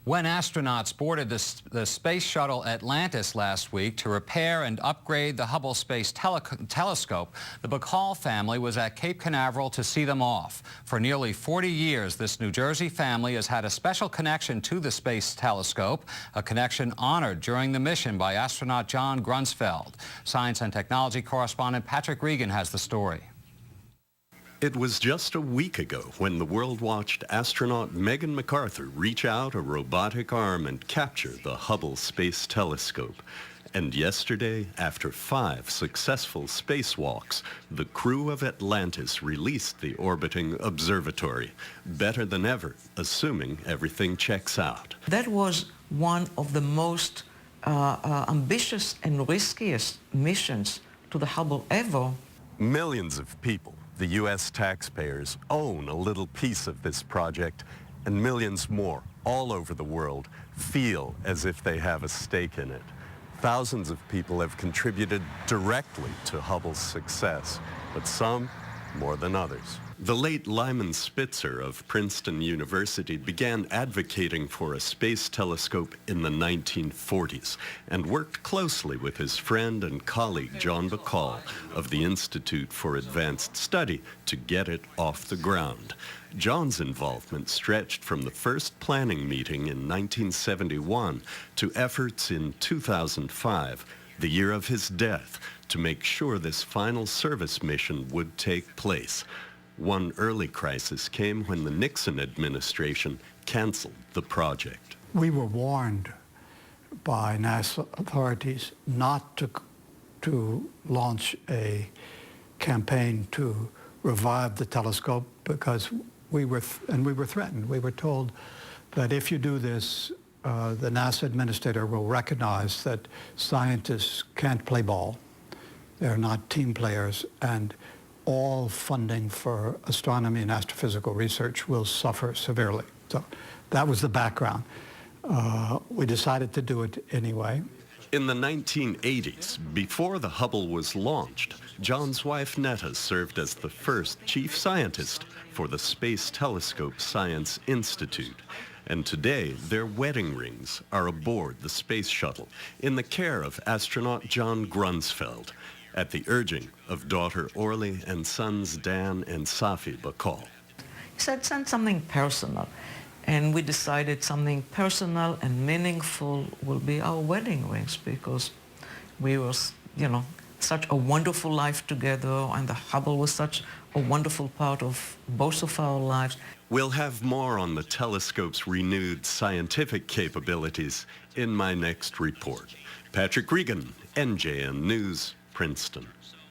When astronauts boarded the space shuttle Atlantis last week to repair and upgrade the Hubble Space Telescope, the Bacall family was at Cape Canaveral to see them off. For nearly 40 years, this New Jersey family has had a special connection to the Space Telescope, a connection honored during the mission by astronaut John Grunsfeld. Science and technology correspondent Patrick Regan has the story. It was just a week ago when the world watched astronaut Megan McArthur reach out a robotic arm and capture the Hubble Space Telescope. And yesterday, after 5 successful spacewalks, the crew of Atlantis released the orbiting observatory, better than ever, assuming everything checks out. That was one of the most ambitious and riskiest missions to the Hubble ever. Millions of people, the U.S. taxpayers, own a little piece of this project, and millions more all over the world feel as if they have a stake in it. Thousands of people have contributed directly to Hubble's success, but some more than others. The late Lyman Spitzer of Princeton University began advocating for a space telescope in the 1940s and worked closely with his friend and colleague John Bacall of the Institute for Advanced Study to get it off the ground. John's involvement stretched from the first planning meeting in 1971 to efforts in 2005, the year of his death, to make sure this final service mission would take place. One early crisis came when the Nixon administration canceled the project. We were warned by NASA authorities not to launch a campaign to revive the telescope because we were threatened. We were told that if you do this, the NASA administrator will recognize that scientists can't play ball. They're not team players, and all funding for astronomy and astrophysical research will suffer severely. So that was the background. We decided to do it anyway. In the 1980s, before the Hubble was launched, John's wife Netta served as the first chief scientist for the Space Telescope Science Institute. And today, their wedding rings are aboard the space shuttle in the care of astronaut John Grunsfeld, at the urging of daughter Orly and sons Dan and Safi Bacall. He said, send something personal. And we decided something personal and meaningful will be our wedding rings because we were, such a wonderful life together, and the Hubble was such a wonderful part of both of our lives. We'll have more on the telescope's renewed scientific capabilities in my next report. Patrick Regan, NJN News, Princeton.